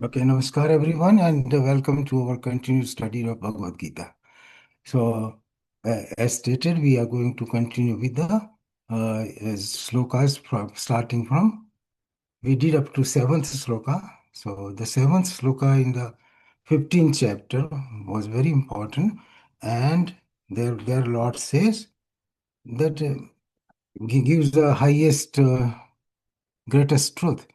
Okay, namaskar everyone, and welcome to our continued study of Bhagavad Gita. So, as stated, we are going to continue with the shlokas starting from. We did up to seventh sloka. So, the seventh sloka in the 15th chapter was very important, and their Lord says that he gives the highest, greatest truth.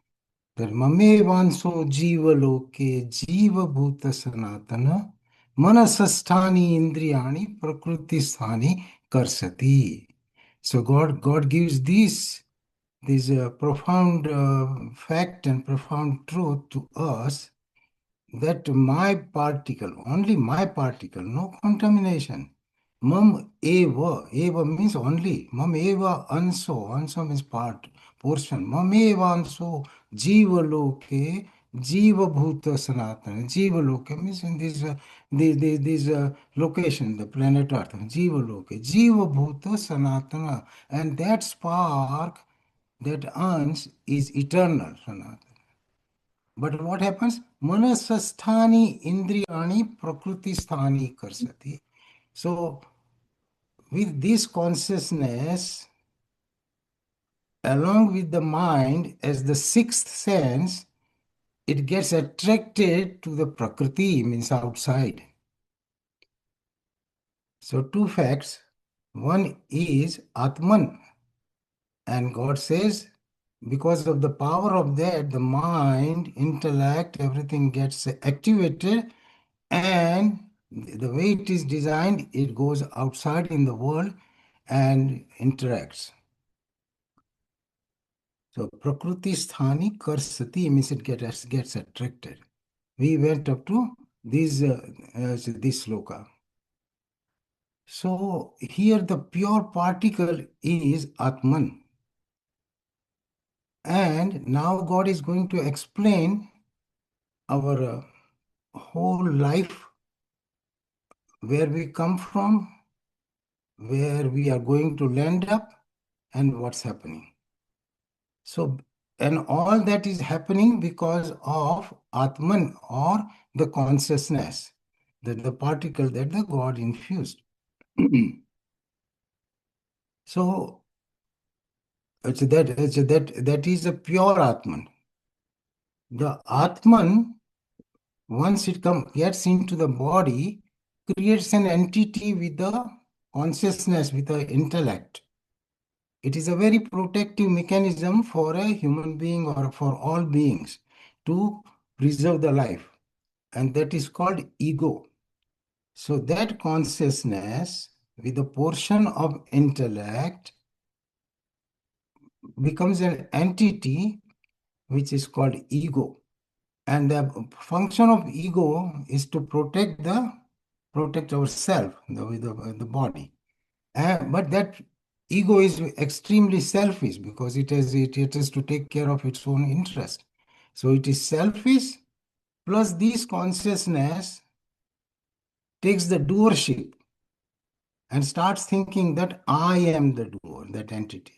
तर ममेवांसो जीवलोके जीवभूत सनातन मनसस्थानि इंद्रियाणि प्रकृतिस्थानि कर्षति. So God gives this profound fact and profound truth to us that my particle, only my particle, no contamination. Mam eva means only. Mam eva anso means part, portion. Mam eva anso jiva loke, jiva bhuta sanatana. Jiva loke means in this location, the planet Earth, jiva loke, jiva bhuta sanatana. And that spark, that ans is eternal, sanatana. But what happens? Manasasthani indriyani prakriti sthani karsati. So, with this consciousness, along with the mind as the sixth sense, it gets attracted to the prakriti, means outside. So, two facts. One is Atman, and God says, because of the power of that, the mind, intellect, everything gets activated, and the way it is designed, it goes outside in the world and interacts. So Prakriti Sthani Karsati means it gets attracted. We went up to this sloka. So here the pure particle is Atman. And now God is going to explain our whole life, where we come from, where we are going to land up, and what's happening. So, and all that is happening because of Atman, or the consciousness, the particle that the God infused. So, that is a pure Atman. The Atman, once it gets into the body, creates an entity with the consciousness, with the intellect. It is a very protective mechanism for a human being or for all beings to preserve the life, and that is called ego. So that consciousness with a portion of intellect becomes an entity which is called ego. And the function of ego is to protect ourselves, the body. But that ego is extremely selfish because it has to take care of its own interest. So it is selfish, plus this consciousness takes the doership and starts thinking that I am the doer, that entity.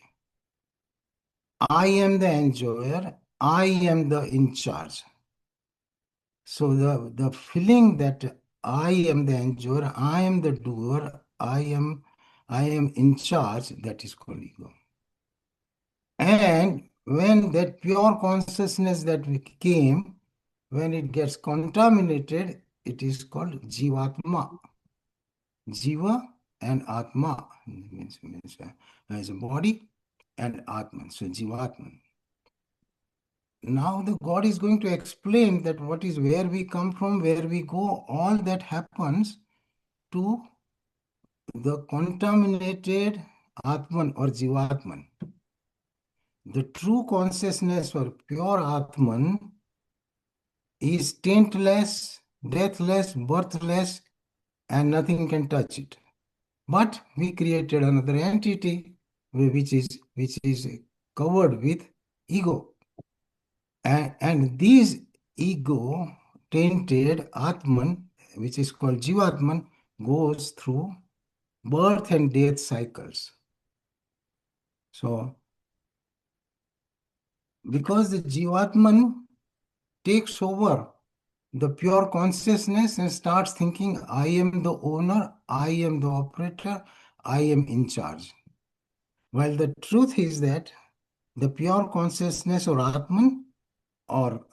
I am the enjoyer, I am the in charge. So the feeling that I am the enjoyer, I am the doer, I am in charge, that is called ego. And when that pure consciousness that we came, when it gets contaminated, it is called Jivatma. Jiva and Atma means as a body, and Atman, so Jivatman. Now the God is going to explain that what is where we come from, where we go, all that happens to the contaminated Atman or Jivatman. The true consciousness or pure Atman is taintless, deathless, birthless, and nothing can touch it. But we created another entity which is covered with ego. And this ego tainted Atman, which is called Jivatman, goes through birth and death cycles. So, because the Jivatman takes over the pure consciousness and starts thinking, I am the owner, I am the operator, I am in charge. While the truth is that the pure consciousness or Atman or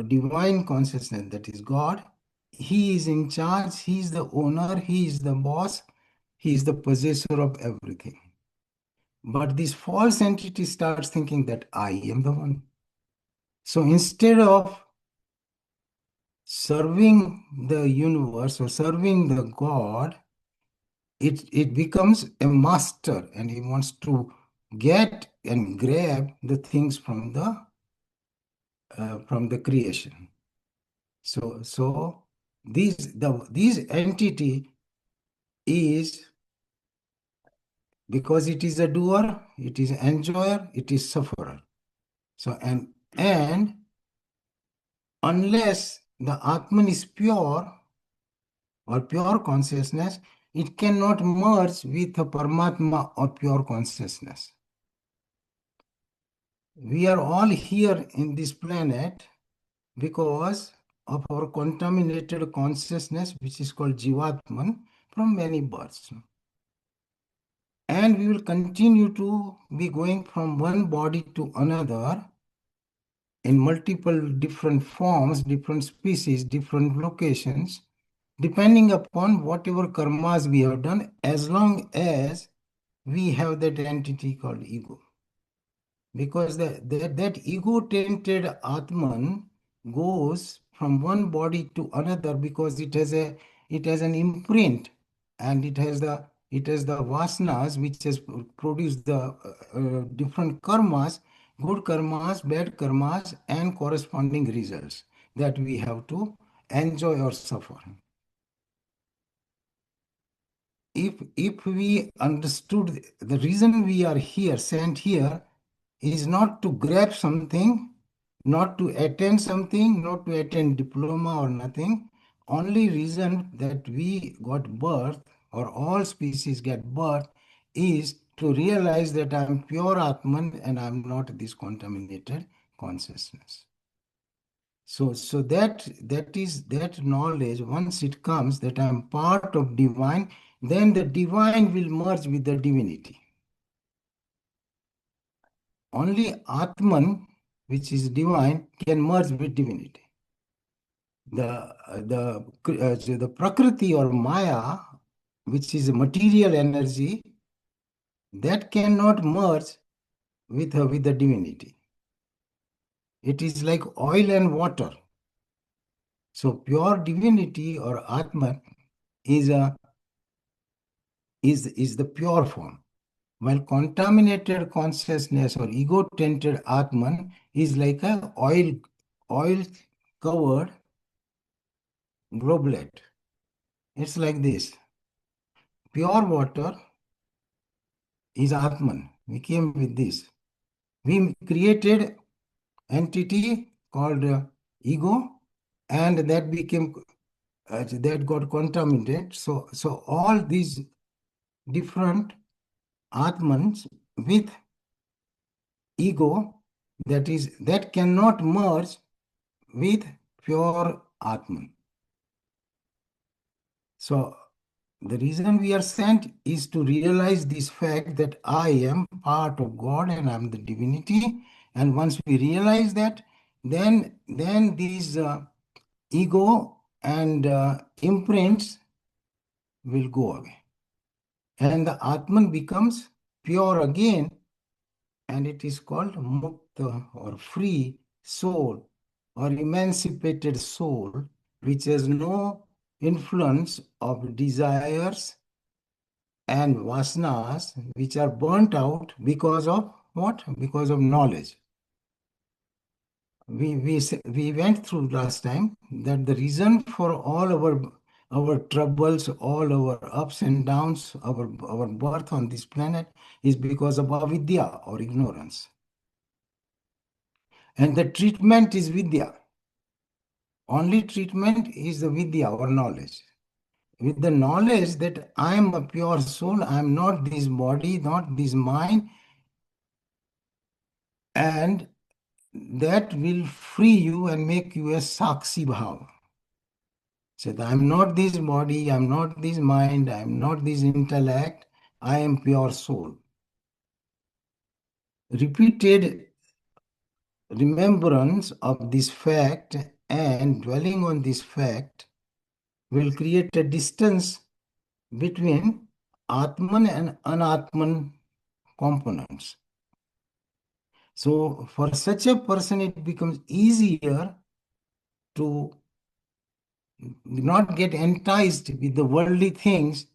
divine consciousness, that is God, he is in charge, he is the owner, he is the boss, he is the possessor of everything. But this false entity starts thinking that I am the one. So instead of serving the universe or serving the God, it becomes a master and he wants to get and grab the things from the creation. So these entity is, because it is a doer, it is enjoyer, it is sufferer. So and unless the Atman is pure or pure consciousness, it cannot merge with a Paramatma or pure consciousness. We are all here in this planet because of our contaminated consciousness, which is called Jivatman, from many births. And we will continue to be going from one body to another in multiple different forms, different species, different locations, depending upon whatever karmas we have done, as long as we have that entity called ego. Because that ego-tainted Atman goes from one body to another because it has an imprint, and it has the vasanas which has produced the different karmas, good karmas, bad karmas, and corresponding results that we have to enjoy or suffer. If we understood the reason we are here, sent here, is not to grab something, not to attain something, not to attain diploma or nothing. Only reason that we got birth or all species get birth is to realize that I'm pure Atman and I'm not this contaminated consciousness. So that knowledge, once it comes that I'm part of divine, then the divine will merge with the divinity. Only Atman, which is divine, can merge with divinity. The Prakriti or Maya, which is a material energy, that cannot merge with the divinity. It is like oil and water. So pure divinity or Atman is the pure form, while contaminated consciousness or ego-tainted Atman is like a oil covered globlet. It's like this. Pure water is Atman. We came with this. We created entity called ego, and that became that got contaminated. So all these different Atmans with ego, that cannot merge with pure Atman. So the reason we are sent is to realize this fact that I am part of God and I'm the divinity. And once we realize that, then these ego and imprints will go away. And the Atman becomes pure again, and it is called mukta or free soul or emancipated soul, which has no influence of desires and vasanas which are burnt out because of what? Because of knowledge. We went through last time that the reason for all our troubles, all our ups and downs, our birth on this planet is because of avidya or ignorance. And the treatment is vidya. Only treatment is the vidya or knowledge. With the knowledge that I am a pure soul, I am not this body, not this mind, and that will free you and make you a Sakshi Bhav. Said, I'm not this body, I'm not this mind, I'm not this intellect, I am pure soul. Repeated remembrance of this fact and dwelling on this fact will create a distance between Atman and Anatman components. So, for such a person, it becomes easier to not get enticed with the worldly things,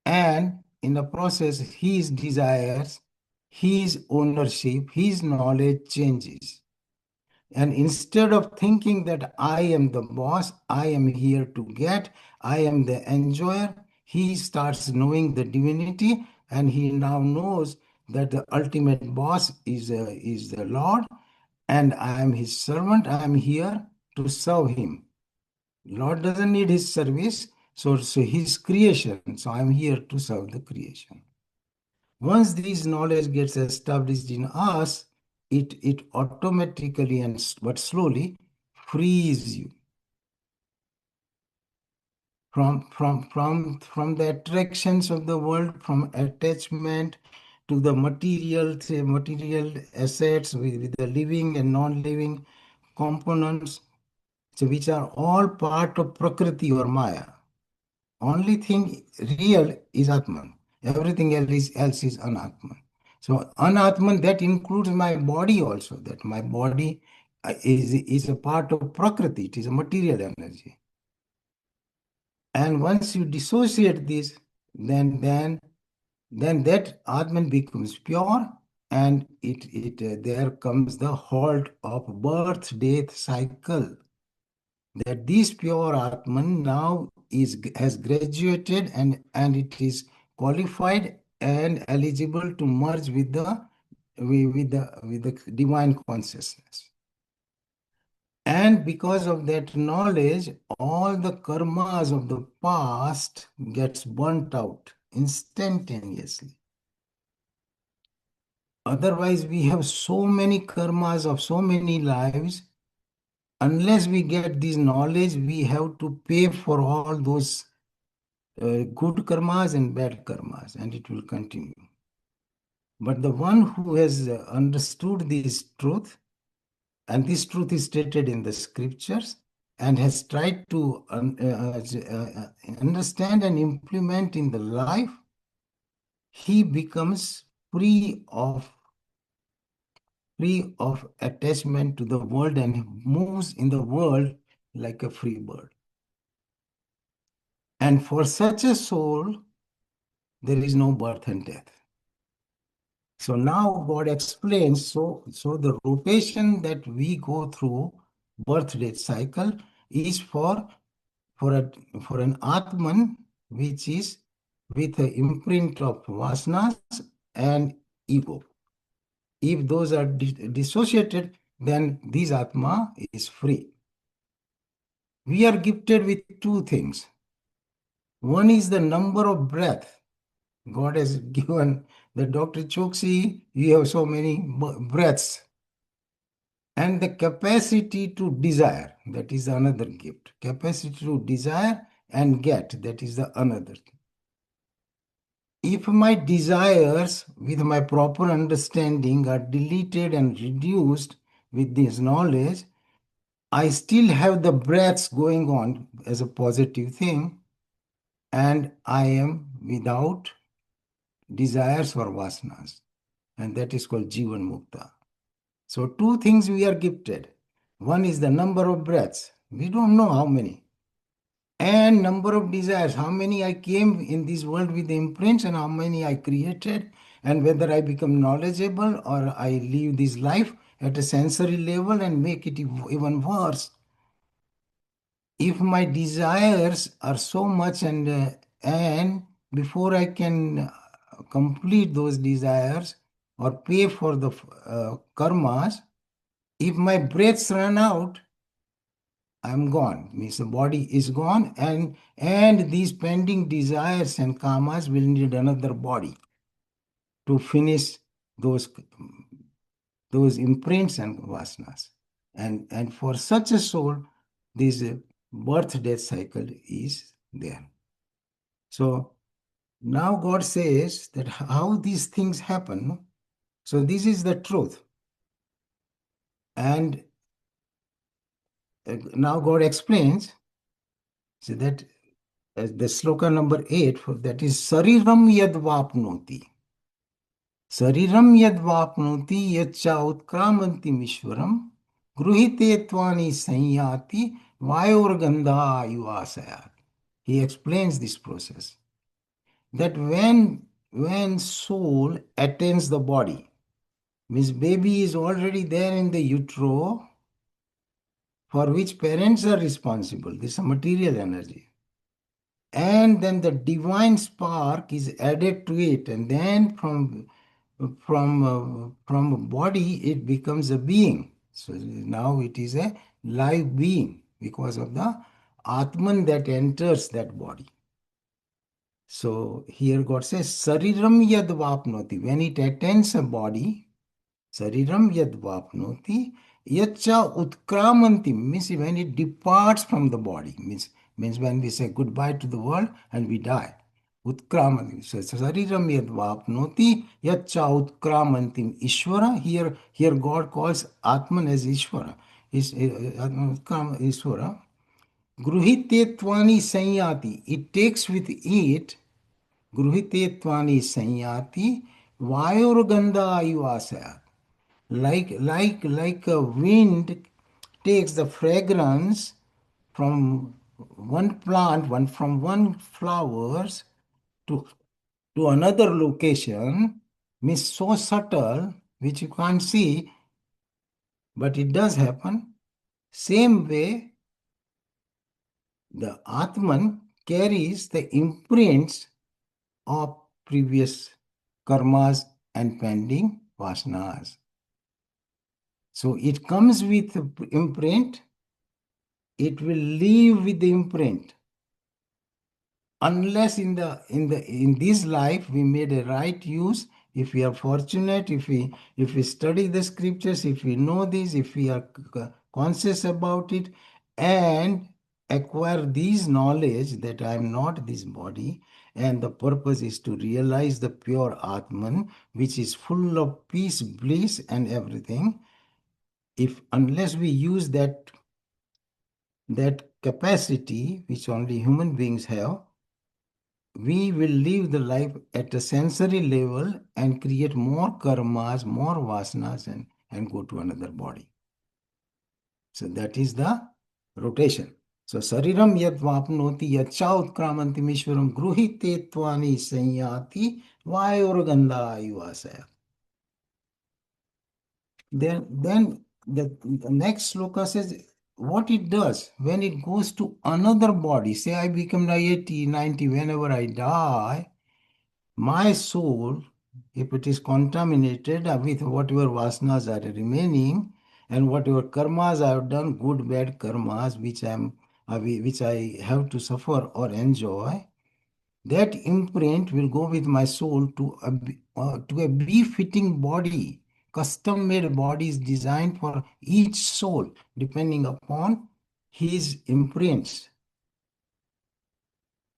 and in the process, his desires, his ownership, his knowledge changes. And instead of thinking that I am the boss, I am here to get, I am the enjoyer, he starts knowing the divinity, and he now knows that the ultimate boss is the Lord, and I am his servant. I am here to serve him. Lord doesn't need his service, so his creation. So I am here to serve the creation. Once this knowledge gets established in us, it automatically and but slowly frees you from the attractions of the world, from attachment to the material, say, material assets with the living and non-living components, so which are all part of Prakriti or Maya. Only thing real is Atman. Everything else is Anatman. So Anatman, that includes my body also, that my body is a part of Prakriti, it is a material energy. And once you dissociate this, then that Atman becomes pure, and there comes the halt of birth death cycle, that this pure Atman now has graduated, and it is qualified and eligible to merge with the divine consciousness. And because of that knowledge, all the karmas of the past gets burnt out instantaneously. Otherwise, we have so many karmas of so many lives. Unless we get this knowledge, we have to pay for all those good karmas and bad karmas, and it will continue. But the one who has understood this truth, and this truth is stated in the scriptures, and has tried to understand and implement in the life, he becomes free of attachment to the world and moves in the world like a free bird. And for such a soul, there is no birth and death. So now God explains, so the rotation that we go through, birth death cycle, is for a for an Atman which is with an imprint of vasanas and ego. If those are dissociated, then this Atma is free. We are gifted with two things. One is the number of breath. God has given the Dr. Chokshi, you have so many breaths. And the capacity to desire, that is another gift. Capacity to desire and get, that is the another. If my desires with my proper understanding are deleted and reduced with this knowledge, I still have the breaths going on as a positive thing, and I am without desires or vasanas. And that is called Jivan Mukta. So two things we are gifted. One is the number of breaths. We don't know how many. And number of desires. How many I came in this world with the imprints and how many I created. And whether I become knowledgeable or I live this life at a sensory level and make it even worse. If my desires are so much and before I can complete those desires or pay for the karmas, if my breaths run out, I'm gone. Means the body is gone, and these pending desires and karmas will need another body to finish those those imprints and vasanas. And for such a soul, this birth-death cycle is there. So now God says that how these things happen. So this is the truth. And now God explains, so that the sloka number 8, that is Sariram Yad Vapnoti. Sariram Yad Vapnoti Yacha Utkramanti Mishwaram Gruhite Tvani Sanyati Vayorgandha Ayuvasayat. He explains this process. That when soul attains the body, means baby is already there in the utero, for which parents are responsible. This is a material energy. And then the divine spark is added to it, and then from a body it becomes a being. So now it is a live being because of the Atman that enters that body. So here God says, Sariram yad vapnoti. When it attains a body, Sariram yad vapnoti, yacha utkramanti, means when it departs from the body, means when we say goodbye to the world and we die. Utkramanti. So Sariram yad vapnoti, yacha utkramantim Ishvara. Here God calls Atman as Ishvara. Ishvara. Gruhite tvani sanyati. It takes with it Gruhite tvani sanyati vayorganda ayuvasayat. Like a wind takes the fragrance from one plant, from one flowers to another location, means so subtle which you can't see, but it does happen. Same way, the Atman carries the imprints of previous karmas and pending vasanas. So it comes with imprint, it will leave with the imprint. Unless in this life we made a right use, if we are fortunate, if we study the scriptures, if we know this, if we are conscious about it, and acquire these knowledge that I am not this body, and the purpose is to realize the pure Atman, which is full of peace, bliss, and everything. If unless we use that capacity which only human beings have, we will live the life at a sensory level and create more karmas, more vasanas, and go to another body. So that is the rotation. So Sariram yad vapnoti yacha utkramanti mishwaram gruhite tvani sanyati vayorganda ayuvasaya. Then the next sloka says what it does when it goes to another body. Say I become 80, 90, whenever I die, my soul, if it is contaminated with whatever vasanas are remaining and whatever karmas I have done, good, bad karmas, which I have to suffer or enjoy, that imprint will go with my soul to a befitting body. Custom made body is designed for each soul depending upon his imprints.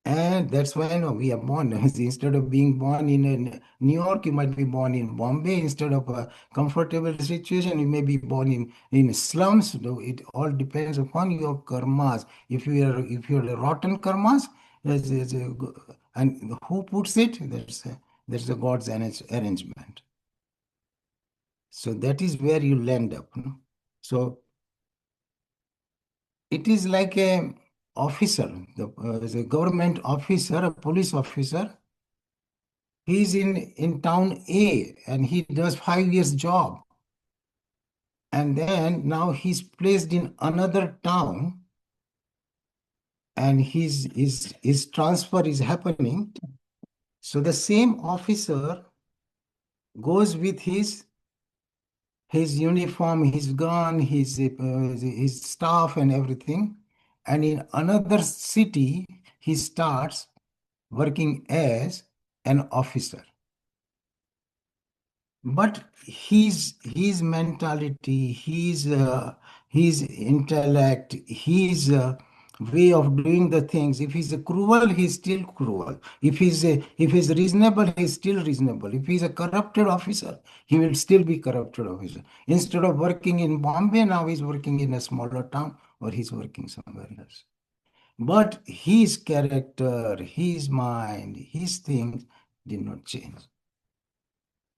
And that's why we are born. Instead of being born in New York, you might be born in Bombay. Instead of a comfortable situation, you may be born in slums. It all depends upon your karmas. If you're a rotten karmas, and who puts it? That's the God's arrangement. So that is where you land up. So it is like a officer, the government officer, a police officer. He's in town A and he does 5 years job. And then now he's placed in another town and his transfer is happening. So the same officer goes with his uniform, his gun, his staff and everything. And in another city, he starts working as an officer. But his mentality, his intellect, his way of doing the things. If he's a cruel, he's still cruel. If he's reasonable, he's still reasonable. If he's a corrupted officer, he will still be corrupted officer. Instead of working in Bombay, now he's working in a smaller town or he's working somewhere else. But his character, his mind, his things did not change.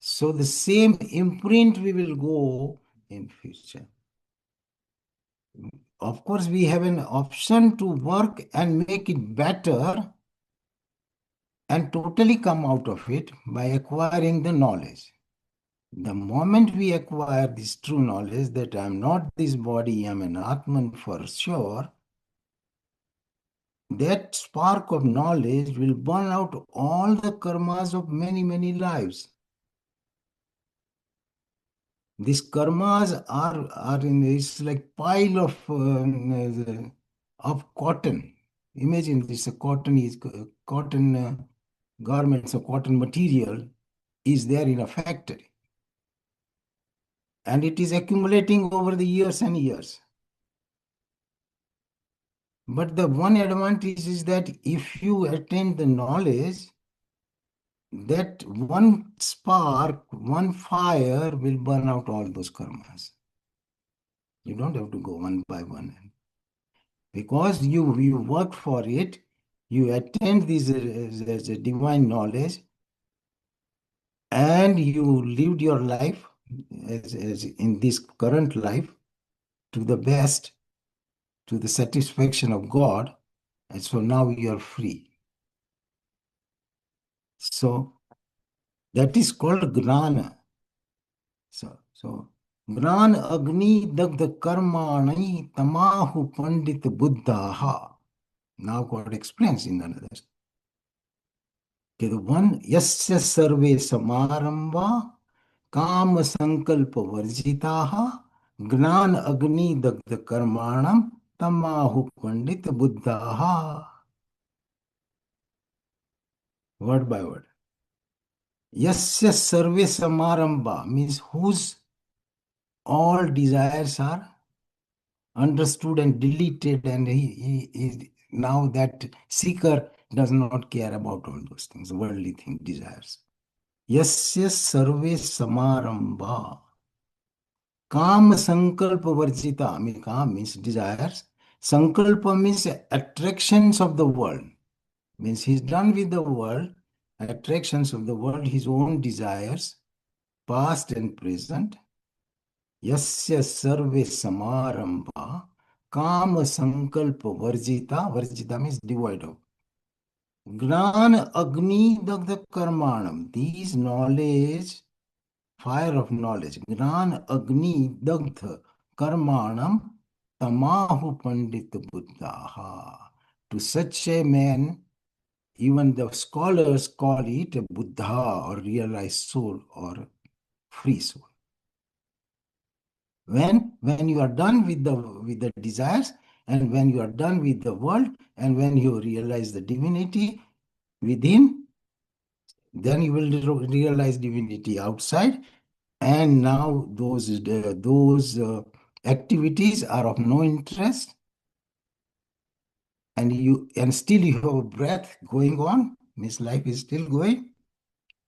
So the same imprint we will go in future. Of course, we have an option to work and make it better and totally come out of it by acquiring the knowledge. The moment we acquire this true knowledge that I am not this body, I am an Atman for sure, that spark of knowledge will burn out all the karmas of many, many lives. These karmas are in it's like pile of cotton. Imagine this: a cotton is cotton garments or cotton material is there in a factory, and it is accumulating over the years and years. But the one advantage is that if you attain the knowledge, that one spark, one fire will burn out all those karmas. You don't have to go one by one. Because you work for it, you attend this as a divine knowledge, and you lived your life as in this current life to the best, to the satisfaction of God, and so now you are free. So that is called gnana. So Gnan Agni Dagda Karmani Tamahu Pandit Buddhaha. Now God explains in another. The one Yasya Sarve Samaramba Kam Sankalpa Varjitaha Gnan Agni Dagda Karmanam Tamahu Pandit Buddhaha. Word by word. Yasya Sarve Samaramba means whose all desires are understood and deleted, and he is now that seeker does not care about all those things, worldly things, desires. Yasya sarve samarambha. Kam sankalpa varjita. I mean, kam means desires. Sankalpa means attractions of the world. Means he's done with the world, attractions of the world, his own desires, past and present. Yasya sarve samarambha. Kam sankalpa varjita. Varjita means devoid of. Gnan agni dagda karmanam. These knowledge, fire of knowledge, Gnan Agni Dagdha Karmanam Tamahu Pandit Buddhaha. To such a man, even the scholars call it a Buddha or realized soul or free soul. When you are done with the desires, and when you are done with the world, and when you realize the divinity within, then you will realize divinity outside. And now those activities are of no interest, and still you have a breath going on, means life is still going,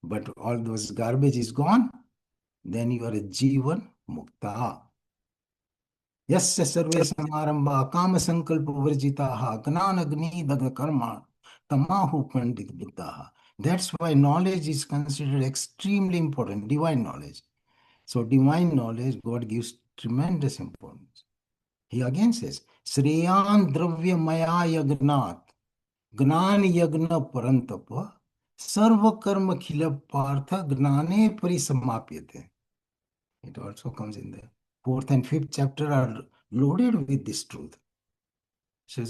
but all those garbage is gone. Then you are a Jivan Mukta. Yasya sarve samarambha kama sankalpa varjitaha gnanagni daga karma tamahu pandit buddhaha. That's why knowledge is considered extremely important, divine knowledge. So divine knowledge, God gives tremendous importance. He again says, Sriyan Dravya Maya Yagnat, Gnan Yagna Parantapa, Sarva Karma Khila Partha, Gnane Parisamapyate. It also comes in the fourth and fifth chapter are loaded with this truth. So,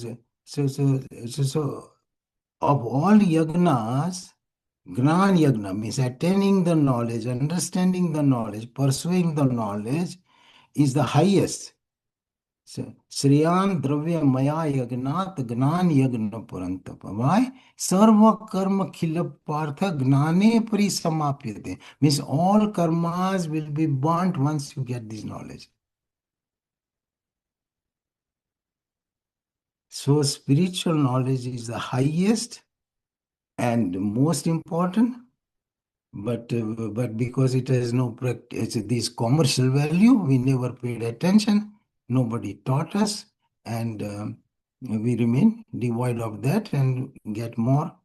of all yagnas, Gnan Yagna means attaining the knowledge, understanding the knowledge, pursuing the knowledge is the highest. So, Sriyan Dravya Maya Yagnat Gnan Yagna Purantapa. Why? Sarva Karma Khila Partha Gnane Parisamapyate. Means all karmas will be burnt once you get this knowledge. So spiritual knowledge is the highest and most important, but because it has no practice, this commercial value, we never paid attention. Nobody taught us, and we remain devoid of that and get more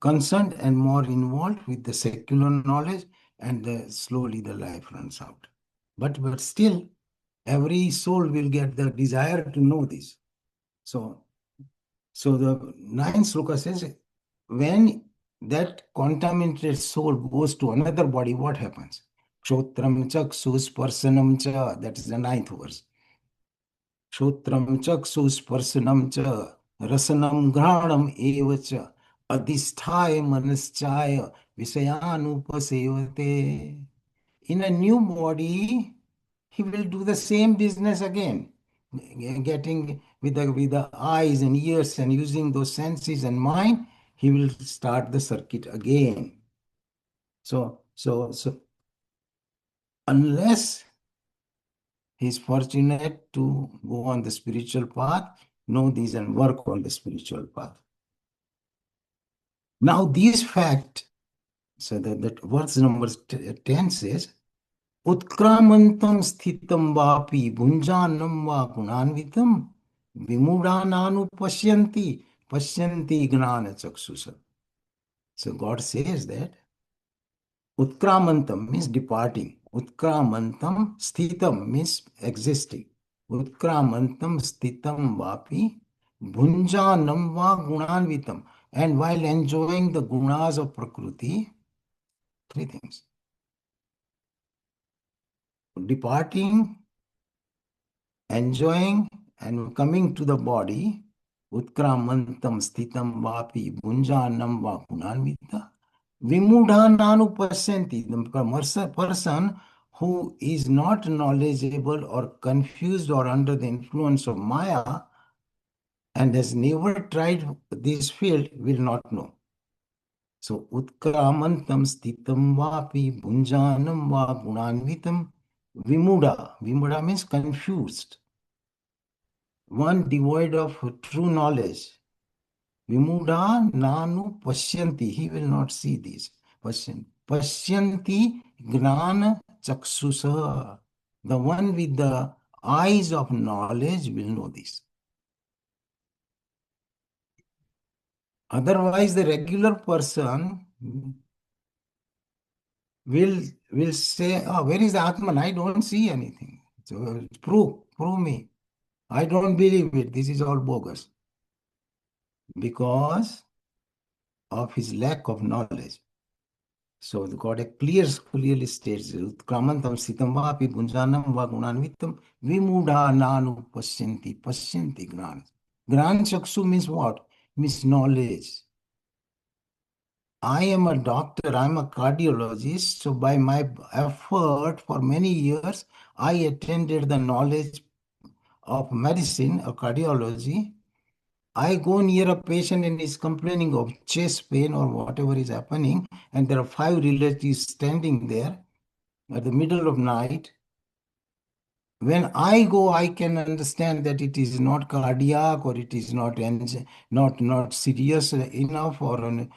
concerned and more involved with the secular knowledge, and slowly the life runs out. But still, every soul will get the desire to know this. So so the ninth sloka says, when that contaminated soul goes to another body, what happens? Kshotram chaksus parsanam cha. That is the ninth verse. Kshotram chaksus parsanam cha rasanam granam eva cha adhisthaya manaschaya visayanupasevate. In a new body, he will do the same business again, getting with the eyes and ears and using those senses and mind. He will start the circuit again. So unless he is fortunate to go on the spiritual path, know these and work on the spiritual path. Now, these fact, so that verse number 10 says, उत्क्रामन्तं स्थितं वापि भुञ्जानं वा गुणान्वितं विमूढानानुपश्यन्ति पश्यन्ति ज्ञानचक्षुषा. So God says that utkramantam means departing. Utkramantam sthitam means existing. Utkramantam sthitam vapi bhunjanam va gunanvitam. And while enjoying the gunas of Prakriti, three things. Departing, enjoying, and coming to the body, utkramantam sthitam vapi bhunjanam va gunanvita. Vimudhananu pasyanti, the person who is not knowledgeable or confused or under the influence of Maya and has never tried this field will not know. So, utkramantam sthitam vapi bhunjanam va gunanvitam vimuda. Vimuda means confused. One devoid of true knowledge. Vimuda nanu pashyanti. He will not see this. Pashyanti gnana chaksusa. The one with the eyes of knowledge will know this. Otherwise, the regular person will say, oh, where is the Atman? I don't see anything. So prove me. I don't believe it. This is all bogus. Because of his lack of knowledge. So the God clearly states, Kramantam sitam vapi bhunjanam va gunanvitam vimudha nanu pashyanti gnan. Gnan chaksu means what? Means knowledge. I am a doctor, I am a cardiologist, so by my effort for many years, I attended the knowledge of medicine or cardiology. I go near a patient and is complaining of chest pain or whatever is happening, and there are 5 relatives standing there at the middle of night. When I go, I can understand that it is not cardiac or it is not serious enough or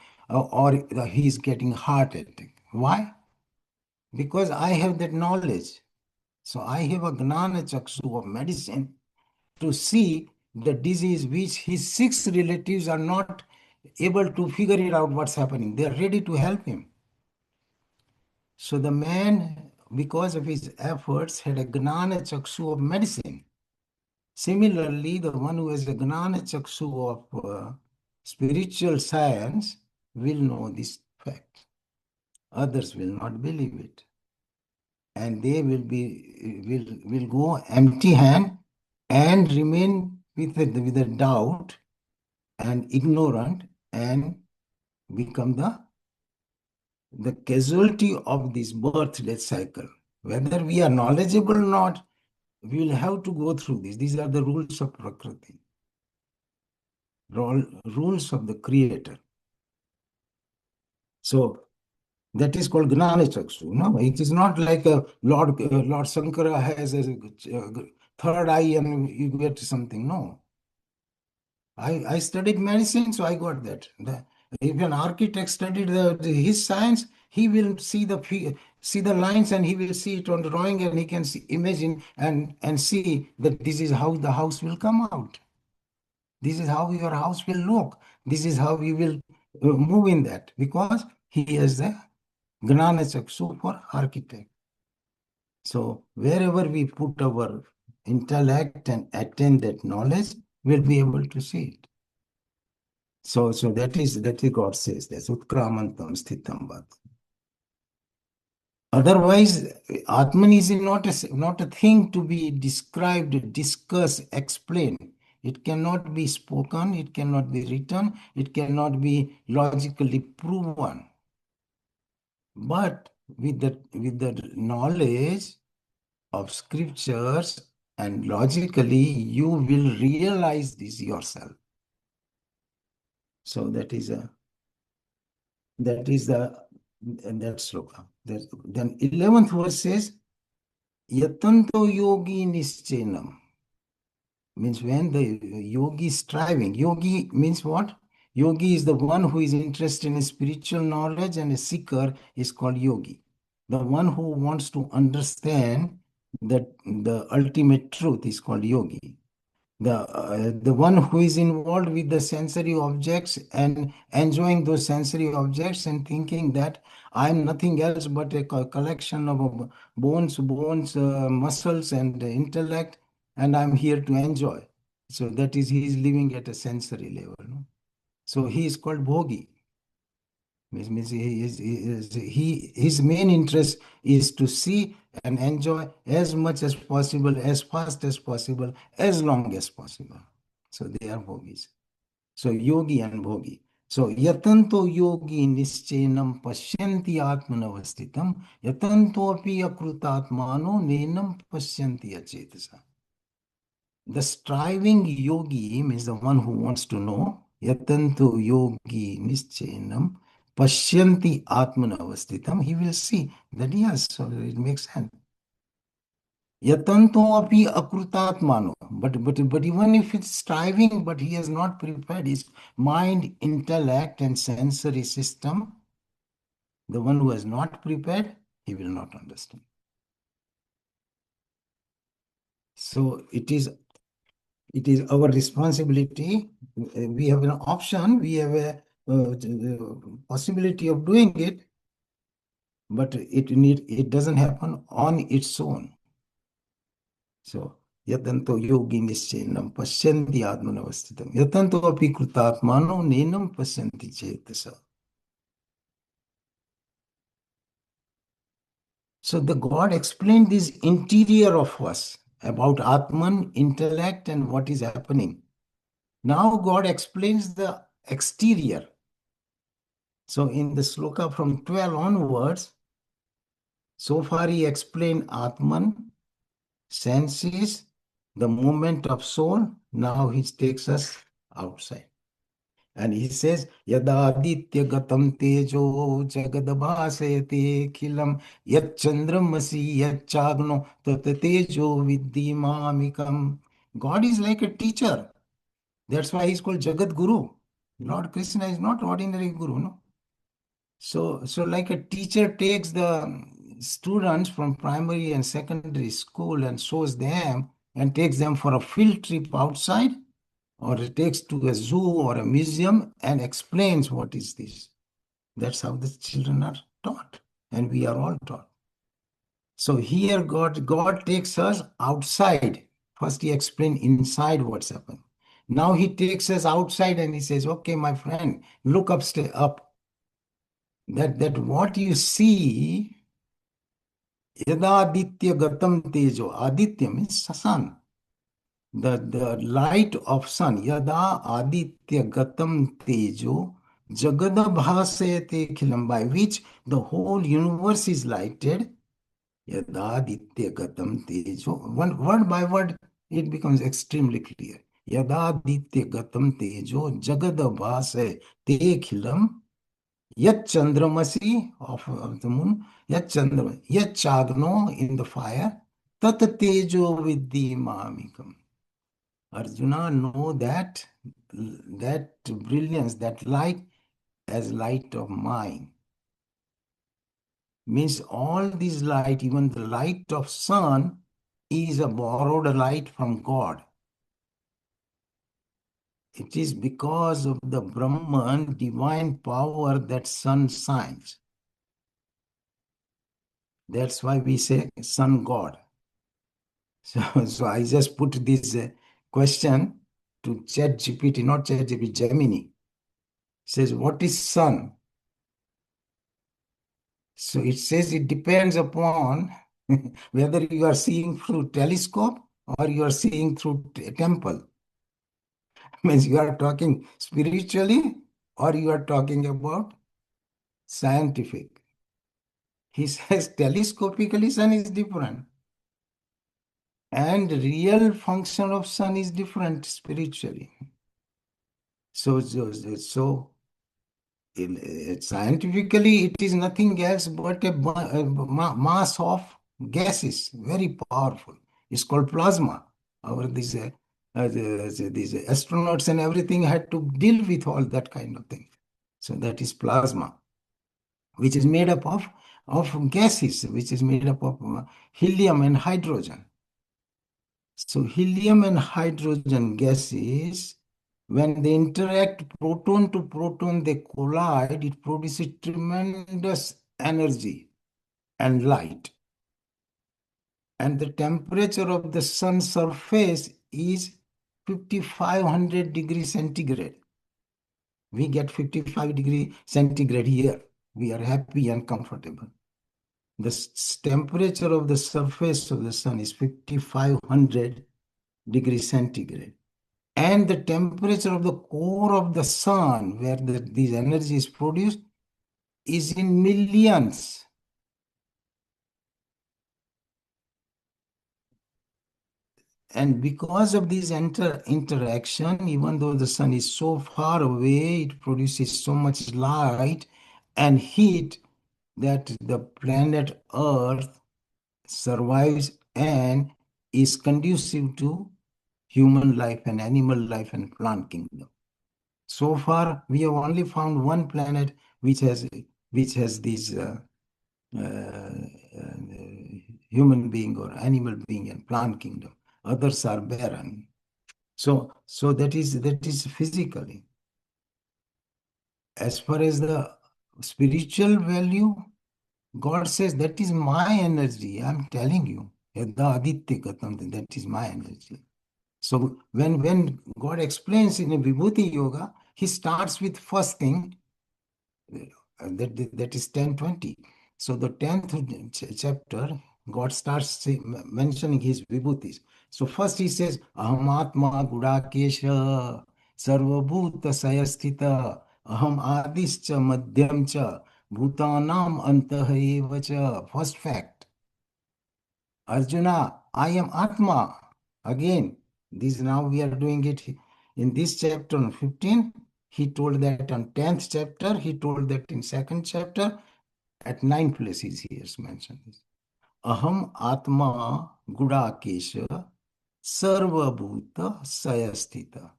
he is getting heart attack. Why? Because I have that knowledge. So I have a gnana chaksu of medicine to see the disease which his 6 relatives are not able to figure it out what's happening. They are ready to help him. So the man, because of his efforts, had a gnana chaksu of medicine. Similarly, the one who has a gnana chaksu of spiritual science will know this fact. Others will not believe it. And they will go empty hand and remain with a doubt and ignorant and become the casualty of this birth-death cycle. Whether we are knowledgeable or not, we will have to go through this. These are the rules of Prakriti, rules of the Creator. So that is called Gnana Chaksu. No, it is not like a Lord Sankara has a third eye and you get something. No. I studied medicine, so I got that. If an architect studied his science, he will see the lines and he will see it on the drawing and he can imagine and see that this is how the house will come out. This is how your house will look. This is how you will move in that because he has the Gnana Chaksu for architect. So wherever we put our intellect and attain that knowledge, we'll be able to see it. So that is God says that's Utkramantam Sthitam Vat. Otherwise, Atman is not a thing to be described, discussed, explained. It cannot be spoken, it cannot be written, it cannot be logically proven. But with the knowledge of scriptures and logically, you will realize this yourself. So that sloka. Then 11th verse says, Yatanto yogi nischenam. Means when the yogi is striving. Yogi means what? Yogi is the one who is interested in spiritual knowledge, and a seeker is called yogi. The one who wants to understand that the ultimate truth is called yogi. The one who is involved with the sensory objects and enjoying those sensory objects and thinking that I'm nothing else but a collection of bones, muscles, and intellect, and I'm here to enjoy. So that is, he is living at a sensory level. No? So he is called bhogi. Means his main interest is to see and enjoy as much as possible, as fast as possible, as long as possible. So they are bhogis. So yogi and bhogi. So yatanto yogi nischenam pashyanti atmanavastitam yatanto api akrutatmano nenam pashyanti achetasa. The striving yogi means the one who wants to know. Yatanto yogi nischenam pashyanti atmanavastitam. He will see that yes, so it makes sense. Yatanto api akrutatmano. But even if it's striving, but he has not prepared his mind, intellect, and sensory system, the one who has not prepared, he will not understand. So it is our responsibility. We have an option, we have a possibility of doing it, but it doesn't happen on its own. So yatanto yogi nischenam pashyanti atmanavastitam yatanto api krutatmano nenam pashyanti chetasa. So the God explained this interior of us about Atman, intellect, and what is happening. Now God explains the exterior. So in the sloka from 12 onwards, so far he explained Atman, senses, the movement of soul. Now he takes us outside. And he says, Yada aditya gatam tejo jagadabhasayate khilam yat chandramasi yat chagno tat tejo viddhimamikam. God is like a teacher. That's why he's called Jagat Guru. Lord Krishna is not ordinary Guru, no? So like a teacher takes the students from primary and secondary school and shows them and takes them for a field trip outside, or it takes to a zoo or a museum and explains what is this. That's how the children are taught, and we are all taught. So here God takes us outside. First he explained inside what's happened. Now he takes us outside and he says, okay, my friend, look up, stay up. That what you see, Yadaditya Gatam Tejo. Aditya means sun. The light of sun. Yada Aditya Gatam Tejo Jagadabhasayate Khilam, by which the whole universe is lighted. Yadaditya Gatam Tejo. One word by word, it becomes extremely clear. Yadaditya Gatam Tejo Jagadabhasayate Khilam. Yat Chandramasi of the moon, Yat Chandra, Yat Chagno in the fire, Tat Tejo Viddhi Mamikam. Arjuna, know that that brilliance, that light as light of mind. Means all this light, even the light of sun, is a borrowed light from God. It is because of the Brahman divine power that sun shines. That's why we say sun God. So I just put this question to ChatGPT, not ChatGPT, Gemini. Says, what is sun? So it says it depends upon whether you are seeing through telescope or you are seeing through temple. Means you are talking spiritually or you are talking about scientific. He says telescopically sun is different and real function of sun is different spiritually. So scientifically, it is nothing else but a mass of gases, very powerful. It's called plasma. Our these astronauts and everything had to deal with all that kind of thing. So that is plasma, which is made up of gases, which is made up of helium and hydrogen. So helium and hydrogen gases, when they interact proton to proton, they collide, it produces tremendous energy and light. And the temperature of the sun's surface is 5500 degrees centigrade. We get 55 degree centigrade here. We are happy and comfortable. The temperature of the surface of the sun is 5500 degrees centigrade. And the temperature of the core of the sun, where this energy is produced, is in millions. And because of this interaction, even though the sun is so far away, it produces so much light and heat that the planet Earth survives and is conducive to human life and animal life and plant kingdom. So far, we have only found one planet which has this human being or animal being and plant kingdom. Others are barren. So that is physically. As far as the spiritual value, God says that is my energy. I'm telling you. Yada aditya gatam, that is my energy. So when God explains in a Vibhuti Yoga, he starts with first thing, that is 10:20. So the 10th chapter, God starts mentioning his vibhutis. So first he says, Aham Atma Gudakesha Sarvabhuta Sayasthita Aham Adischa Madhyamcha Bhutanam Antah eva cha. First fact. Arjuna, I am Atma. Again, this now we are doing it in this chapter on 15. He told that on 10th chapter. He told that in second chapter. At 9 places he has mentioned this. Aham Atma Gudakesha Sarvabhuta Sayasthita.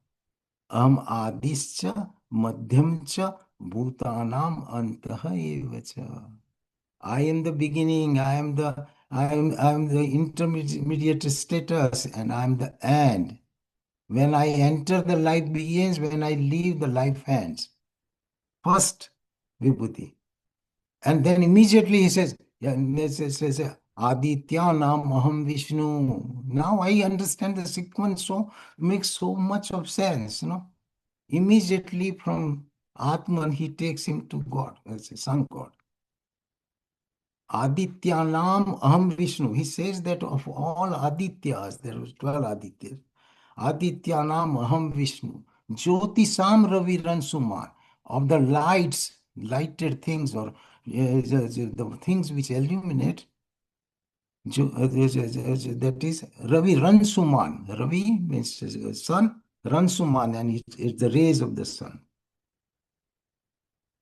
Aham Adischa Madhyamcha Bhutanam Antah eva cha. I am the beginning, I am the intermediate status, and I am the end. When I enter, the life begins. When I leave, the life ends. First, Vibhuti. And then immediately he says, yeah, says, Aditya Nam Aham Vishnu. Now I understand the sequence, so makes so much of sense, Immediately from Atman, he takes him to God, as a sun God. Adityanam Aham Vishnu. He says that of all Adityas, there was 12 Adityas. Adityanam Aham Vishnu. Jyotisam Ravi Ransuman. Of the lights, lighted things, or the things which illuminate, that is Ravi Ransuman. Ravi means sun, Ransuman, and it's the rays of the sun.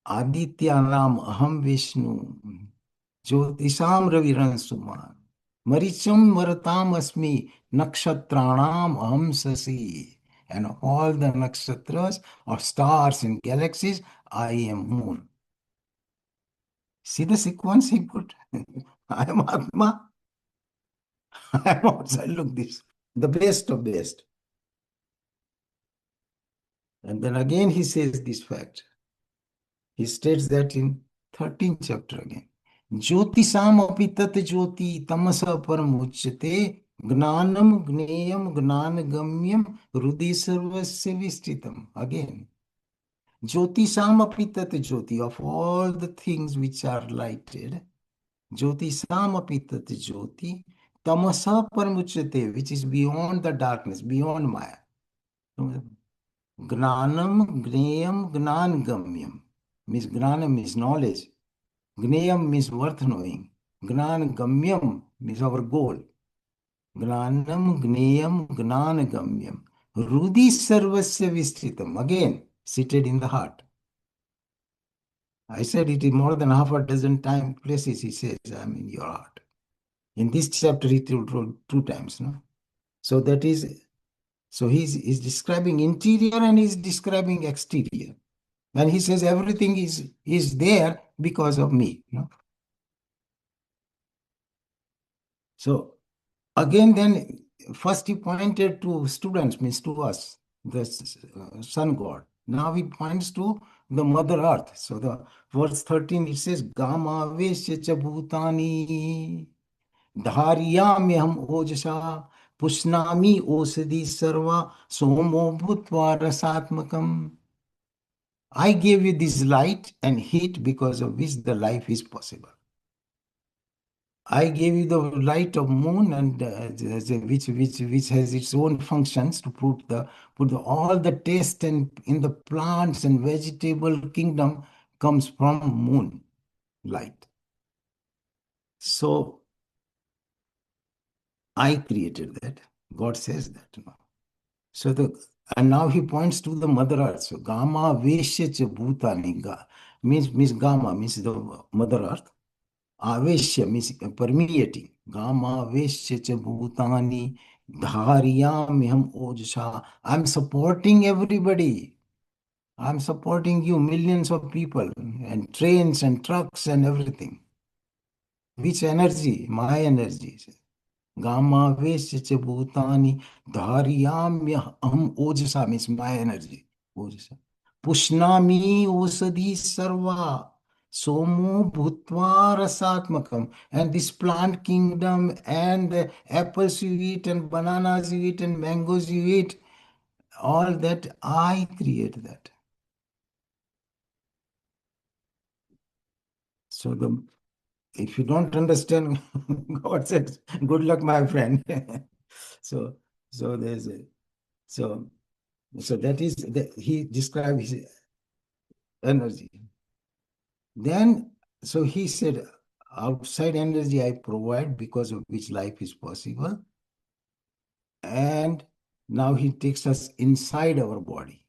Adityanam Aham Vishnu. ज्योतिषाम रविरंसुमान मरीचम वरताम अस्मि नक्षत्राणाम अहम Shashi and all the nakshatras or stars and galaxies, I am moon. See the sequence he put? I am Atma, I am outside. Look this, the best of best. And then again he says this fact. He states that in 13th chapter again. Jyotisam api tat jyoti tamasa paramuchyate gnanam gneyam gnanagamyam hrudi sarvasya vistitam. Again, Jyotisam api tat jyoti, of all the things which are lighted, Jyotisam api tat jyoti tamasa paramuchyate, which is beyond the darkness, beyond Maya. Gnanam gneyam gnanagamyam means gnana means knowledge. Gneyam means worth knowing. Gnan gamyam means our goal. Gnanam gneyam gnan gamyam. Rudi sarvasya vistritam. Again, seated in the heart. I said it is more than half a dozen places he says, I am in your heart. In this chapter, he told 2 times. No? So that is, so he's describing interior and he's describing exterior. And he says everything is there because of me. No? So again, then first he pointed to students, means to us, the sun god. Now he points to the mother earth. So the verse 13 it says, Gama vesya cha bhutani dharyamyaham ojasa pushnami osadi sarva somo bhutva rasatmakam. I gave you this light and heat because of which the life is possible. I gave you the light of moon, and which has its own functions to all the taste and in the plants and vegetable kingdom comes from moon light. So I created that. God says that. So and now he points to the mother earth. So Gama Veshya cha Bhutani means Gama means the mother earth. Aveshya means permeating. Gama Aveshya cha bhutani dharyamyam ojasa. I'm supporting everybody. I'm supporting you, millions of people, and trains and trucks and everything. Which energy? My energy. Gama Aveshya cha bhutani dharyamyam ojasa means my energy. Ojasa. Pushnami osadi sarva. Somo bhutva rasatmakam. And this plant kingdom and the apples you eat and bananas you eat and mangoes you eat, all that I create that. So if you don't understand, God says, good luck, my friend. so so there's a so so that is that he describes his energy. Then, so he said, outside energy I provide because of which life is possible. And now he takes us inside our body.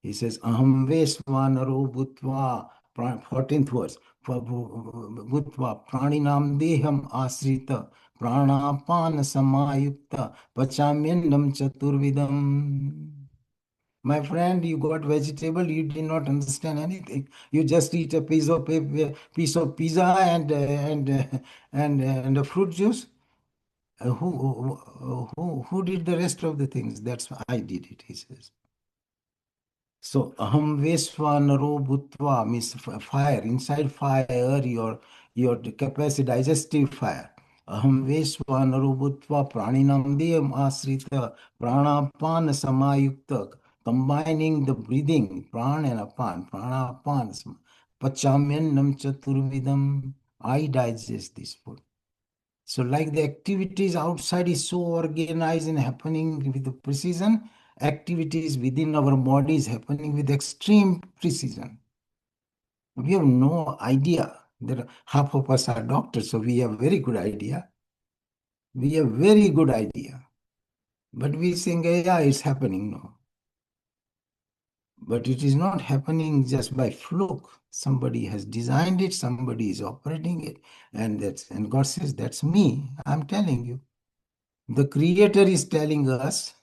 He says, Aham Vesvanaro Bhutva, 14th verse, Bhutva, Praninam Deham Asrita, Pranapana Samayukta, Pachamyannam Chaturvidam. My friend, you got vegetable, you did not understand anything. You just eat a piece of pizza and a fruit juice. Who did the rest of the things? That's why I did it, he says. So aham vesvanaro bhutva means fire. Inside fire, your capacity, digestive fire. Aham vesvanaro bhutva praninam deyam asrita pranapana samayukta. Combining the breathing, prana and apan, prana apan, pachamyannam chaturvidam. I digest this food. So like the activities outside is so organized and happening with the precision, activities within our body is happening with extreme precision. We have no idea. That half of us are doctors, so we have very good idea. We have very good idea. But we think, yeah, it's happening. No. But it is not happening just by fluke. Somebody has designed it, somebody is operating it, and God says, that's me. I'm telling you. The Creator is telling us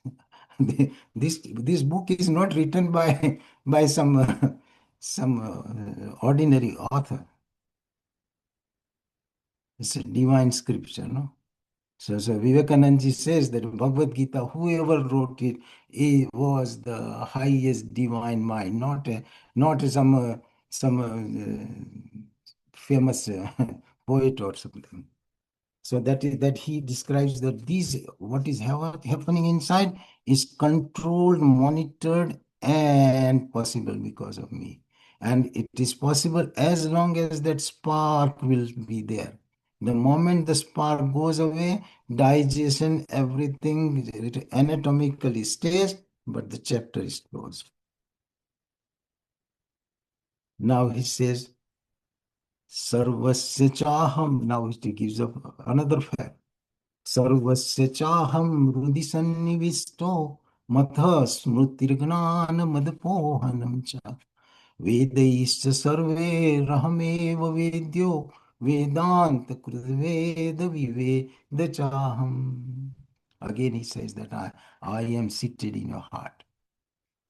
This book is not written by by some ordinary author. It's a divine scripture, no? So Vivekananda ji says that Bhagavad Gita, whoever wrote it, it was the highest divine mind, not some famous poet or something. So that he describes that these what is happening inside is controlled, monitored, and possible because of me. And it is possible as long as that spark will be there. The moment the spark goes away, digestion, everything anatomically stays, but the chapter is closed. Now he says, Sarvasya Chaham. Now he gives up another fact. सर्वस्य चाहं हृदि सन्निविष्टो मतः स्मृतिर्ज्ञानमदपोहनं च वेदैश्च सर्वैरहमेव वेद्यो वेदान्तकृद्वेद विवेद चाहम्. Again he says that I am seated in your heart.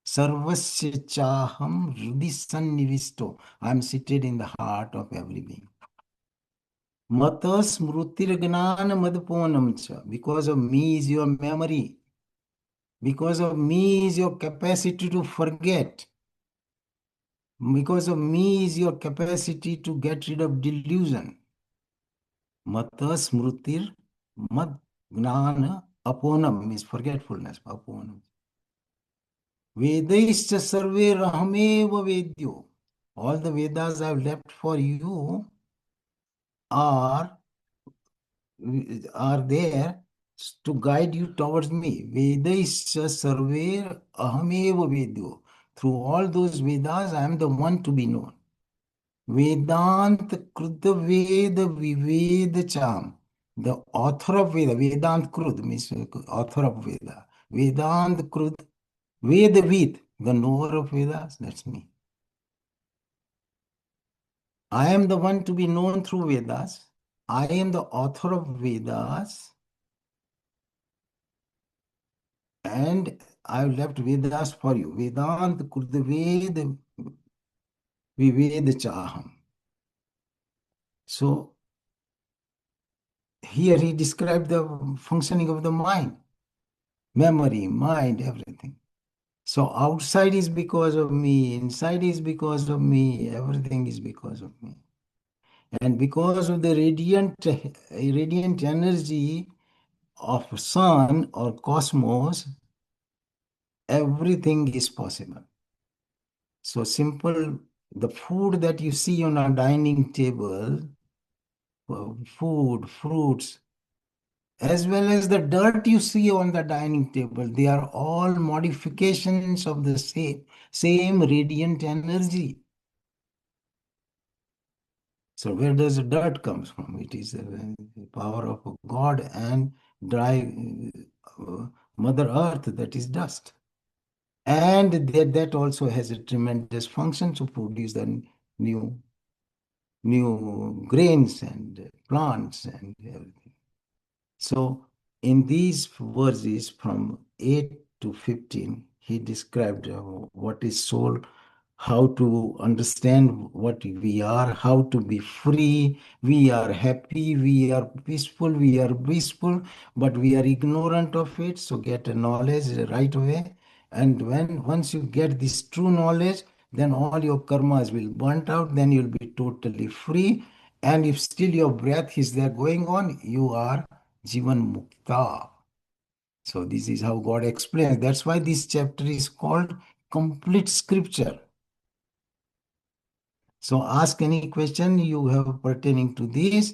Sarvasya chaham hृदि सन्निविष्टो. I am seated in the heart of every being. Mata smrutirgnana madponam cha. Because of me is your memory. Because of me is your capacity to forget. Because of me is your capacity to get rid of delusion. Mata smrutir mad gnana aponam means forgetfulness. Aponam. Vedaischa sarve rahameva vedyo. All the Vedas I have left for you are there to guide you towards me. Vedaischa sarver ahameva vedyo. Through all those Vedas, I am the one to be known. Vedant Kruta Veda Viveda Cham. The author of Veda, Vedant Krud means author of Veda. Vedant Krud, Veda Vid, the knower of Vedas, that's me. I am the one to be known through Vedas. I am the author of Vedas. And I've left Vedas for you. Vedant Kurdaved Vived Chaham. So here he described the functioning of the mind, memory, mind, everything. So outside is because of me, inside is because of me, everything is because of me. And because of the radiant energy of sun or cosmos, everything is possible. So simple, the food that you see on our dining table, food, fruits, as well as the dirt you see on the dining table, they are all modifications of the same radiant energy. So where does the dirt comes from? It is the power of God and dry Mother Earth, that is dust. And that also has a tremendous function to produce the new grains and plants and everything. So in these verses from 8 to 15, he described what is soul, how to understand what we are, how to be free. We are happy, we are peaceful, but we are ignorant of it. So get a knowledge right away. And once you get this true knowledge, then all your karmas will burnt out, then you'll be totally free. And if still your breath is there going on, you are Jivan Mukta. So this is how God explains. That's why this chapter is called complete scripture. So ask any question you have pertaining to this.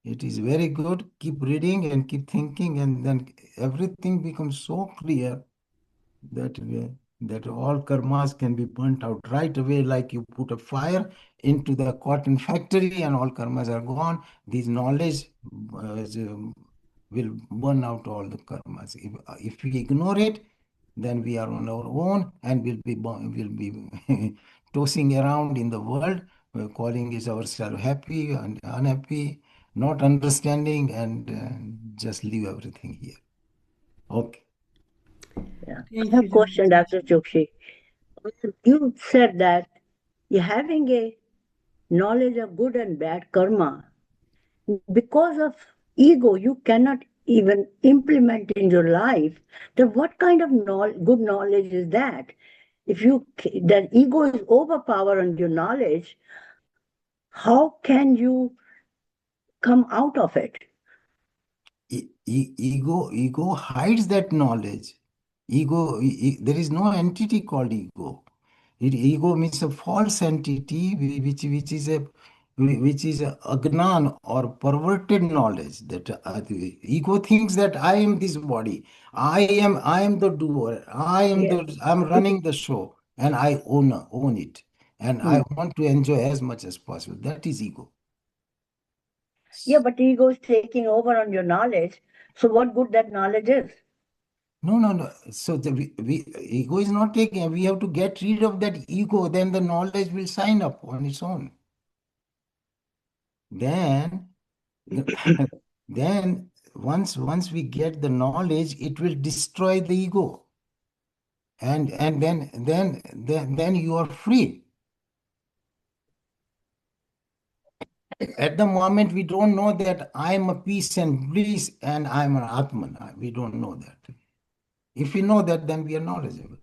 It is very good. Keep reading and keep thinking, and then everything becomes so clear that that all karmas can be burnt out right away, like you put a fire into the cotton factory and all karmas are gone. This knowledge will burn out all the karmas. If we ignore it, then we are on our own and will be tossing around in the world, calling is ourselves happy and unhappy, not understanding, and just leave everything here. Okay. Yeah. I Thank have you, a question, Janaki. Dr. Chokshi. You said that you're having a knowledge of good and bad karma. Because of ego, you cannot even implement in your life. Then what kind of good knowledge is that? If that ego is overpowering your knowledge, how can you come out of it? Ego hides that knowledge. There is no entity called ego. Ego means a false entity which is a agnan or perverted knowledge that the ego thinks that I am this body. I am the doer. Yes. I'm running the show and I own it. And Hmm. I want to enjoy as much as possible. That is ego. Yeah, but ego is taking over on your knowledge. So what good that knowledge is? No, no, no. So ego is not taking. We have to get rid of that ego. Then the knowledge will sign up on its own. Then, then once we get the knowledge, it will destroy the ego, and then you are free. At the moment, we don't know that I am a peace and bliss, and I am an Atman. We don't know that. If we know that, then we are knowledgeable.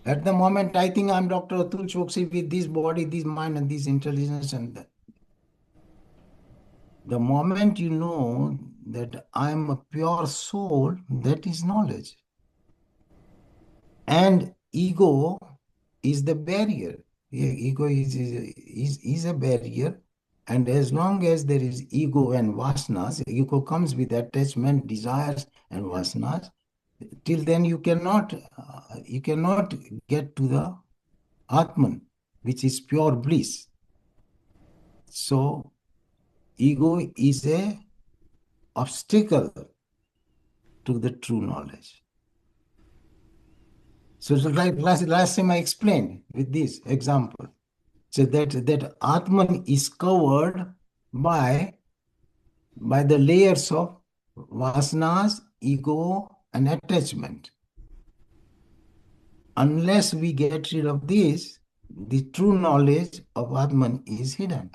At the moment, I think I'm Dr. Atul Chokshi with this body, this mind, and this intelligence. And the moment you know that I'm a pure soul, that is knowledge. And ego is the barrier. Yeah, ego is a barrier. And as long as there is ego and vasanas, ego comes with attachment, desires, and vasanas. Till then, you cannot get to the Atman, which is pure bliss. So ego is a obstacle to the true knowledge. So like last time I explained with this example. So that Atman is covered by the layers of vasanas, ego, and attachment. Unless we get rid of this, the true knowledge of Atman is hidden.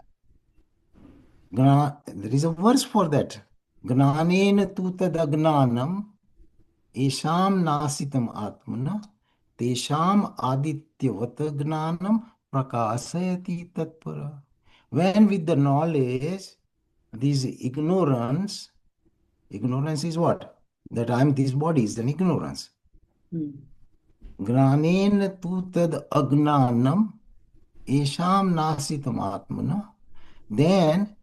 There is a verse for that. Gnanena tu tadagnanam esham nasitam atmana tesham adityavata gnanam prakasayati tatpara. When with the knowledge, this ignorance is what? That I am this body is an ignorance. Hmm. Gnanena tu tad agnanam esham nasitam atmana. Then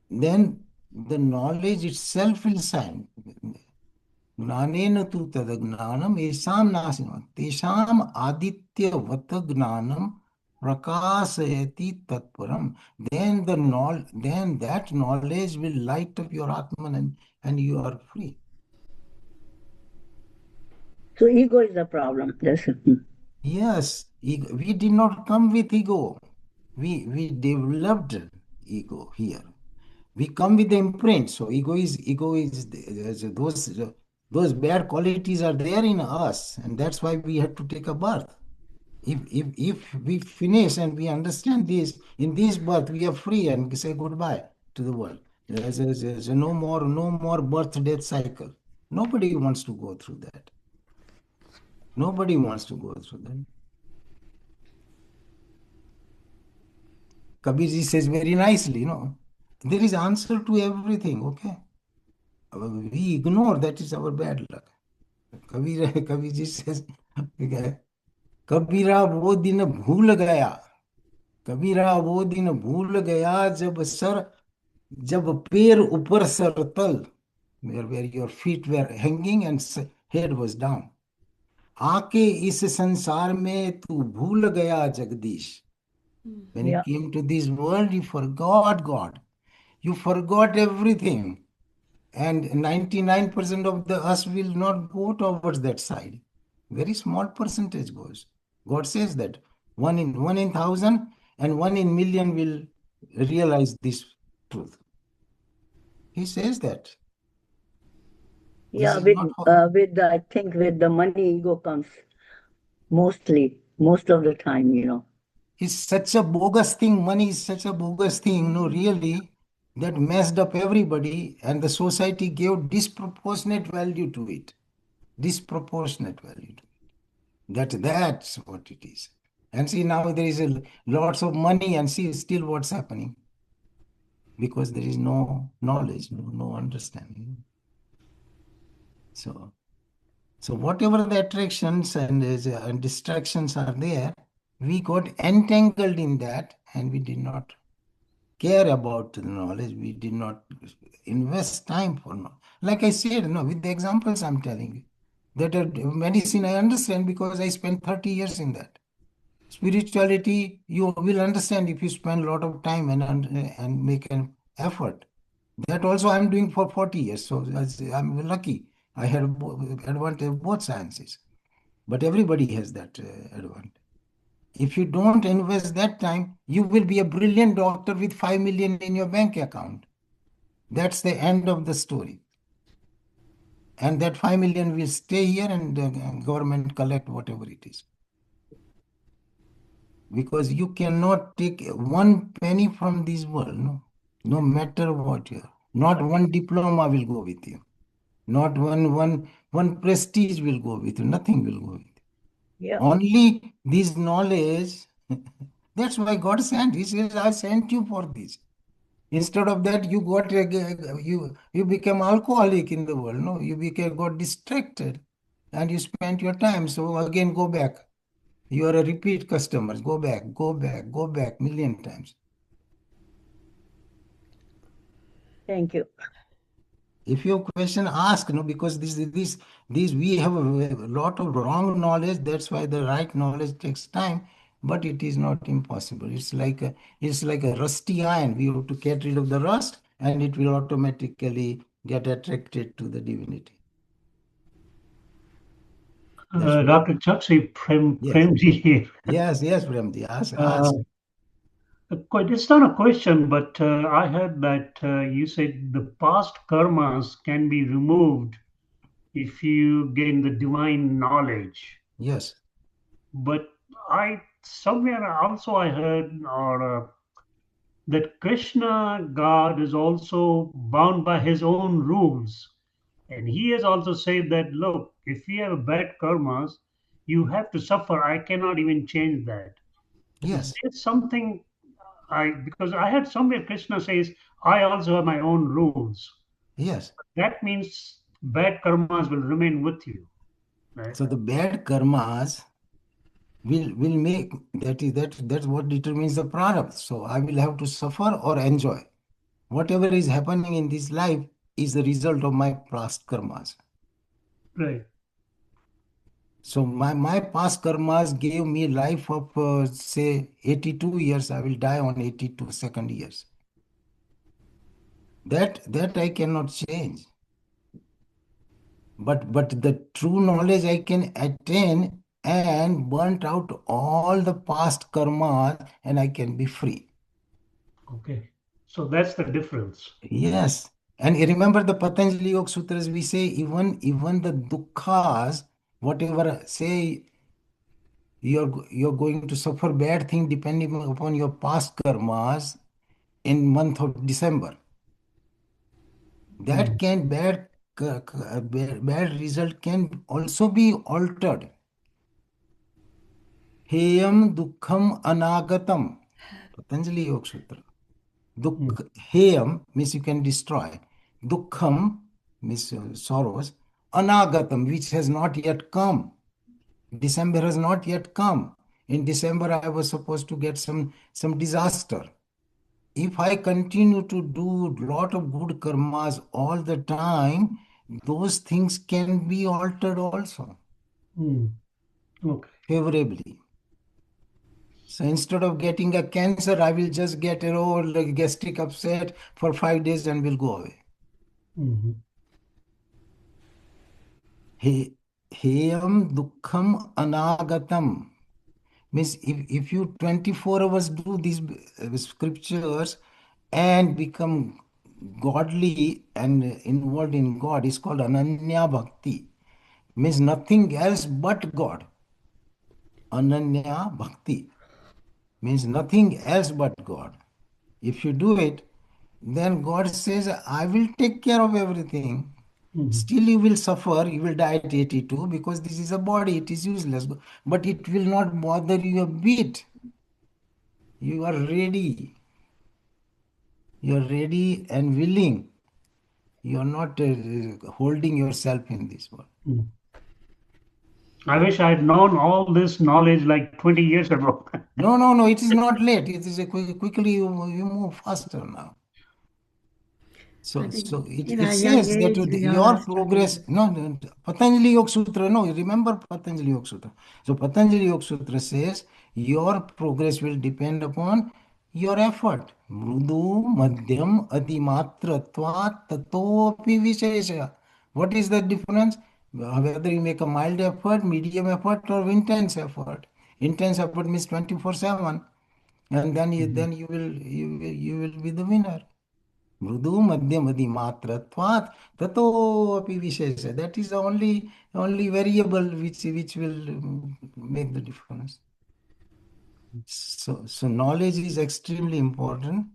then the knowledge itself will shine. Gnanena tu tadagnanam esam nasinam tesham adityavat gnanam prakasayati tatparam. Then that knowledge will light up your Atman and you are free. So ego is the problem. Yes, we did not come with ego. We developed ego here. We come with the imprint. So those bad qualities are there in us, and that's why we had to take a birth. If we finish and we understand this in this birth, we are free and say goodbye to the world. There's no more birth death cycle. Nobody wants to go through that. Nobody wants to go through that. Kabirji says very nicely, there is answer to everything. Okay, we ignore, that is our bad luck. Kabir ji says, कबीरा वो दिन भूल गया, कबीरा वो दिन भूल गया जब पैर ऊपर सर तल, where your feet were hanging and head was down. आके इस संसार में तू भूल गया Jagdish. When you Yeah. came to this world, you forgot God. You forgot everything. And 99% of the us will not go towards that side. Very small percentage goes. God says that one in thousand and one in million will realize this truth. He says that. This Yeah, is not for. I think with the money, ego comes mostly, most of the time, you know. It's such a bogus thing. Money is such a bogus thing. No, really, that messed up everybody, and the society gave disproportionate value to it. Disproportionate value to it. That's what it is. And see, now there is lots of money, and see still what's happening because there is no knowledge, no understanding. So, so whatever the attractions and distractions are there, we got entangled in that, and we did not care about the knowledge. We did not invest time for knowledge. Like I said, no, with the examples I'm telling you, that medicine I understand because I spent 30 years in that. Spirituality, you will understand if you spend a lot of time and make an effort. That also I'm doing for 40 years. So I'm lucky. I had advantage of both sciences. But everybody has that advantage. If you don't invest that time, you will be a brilliant doctor with 5 million in your bank account. That's the end of the story. And that 5 million will stay here and the government collect whatever it is. Because you cannot take one penny from this world, no matter what you are. Not one diploma will go with you. Not one prestige will go with you. Nothing will go with you. Yeah. Only this knowledge. That's why God sent. He says, I sent you for this. Instead of that, you became alcoholic in the world. No, you became got distracted, and you spent your time. So again, go back. You are a repeat customer. Go back, go back, go back million times. Thank you. If your question, ask, because this we have a lot of wrong knowledge. That's why the right knowledge takes time, but it is not impossible. It's like a rusty iron. We have to get rid of the rust, and it will automatically get attracted to the divinity. That's what. Dr. Chokshi, Yes, Premji here. yes, Premji. Uh, Ask. it's not a question, but I heard that you said the past karmas can be removed if you gain the divine knowledge. Yes, But I somewhere also I heard that Krishna, God, is also bound by his own rules. And he has also said that, look, if you have bad karmas, you have to suffer. I cannot even change that. Is yes, there something because I had somewhere Krishna says, I also have my own rules. yes. That means bad karmas will remain with you, right? So the bad karmas will make that's what determines the product. So I will have to suffer or enjoy. Whatever is happening in this life is the result of my past karmas. Right. So my past karmas gave me life of say 82 years. I will die on 82 second years. That I cannot change. But the true knowledge I can attain and burnt out all the past karmas and I can be free. Okay. So that's the difference. Yes. And you remember the Patanjali Yoga Sutras, we say even the dukkhas, whatever say you're going to suffer bad thing depending upon your past karmas in month of December. That Mm. can bad result can also be altered. Heyam dukkham anagatam. Patanjali Yoga Sutra. Mm. Heyam means you can destroy. Dukkham means sorrows. Anagatam, which has not yet come. December has not yet come. In December, I was supposed to get some disaster. If I continue to do lot of good karmas all the time, those things can be altered also Mm. Okay. favorably. So instead of getting a cancer, I will just get a like gastric upset for 5 days and will go away. Hmm. Heyam dukkham anagatam means if you 24 hours do these scriptures and become godly and involved in God is called Ananya Bhakti. Means nothing else but God. Ananya Bhakti means nothing else but God. If you do it, then God says, I will take care of everything. Mhm. Still, you will suffer, you will die at 82 because this is a body, it is useless. But it will not bother you a bit. You are ready. You are ready and willing. You are not holding yourself in this world. Mhm. I wish I had known all this knowledge like 20 years ago. No, no, no, it is not late. It is a quickly you move faster now. I So, think so it, in it our young says that age, we all are your struggling progress, with. no, no, Patanjali Yoga Sutra, no, remember Patanjali Yoga Sutra. So, Patanjali Yoga Sutra says your progress will depend upon your effort. Mrudu, Madhyam, Adimatratva, Tatopi Vishesha. What is the difference? Whether you make a mild effort, medium effort, or intense effort. Intense effort means 24/7, and then Mhm. you will be the winner. Mrudu madhyamadi matratvat tatopi vishesha. That is the only variable which will make the difference. So knowledge is extremely important.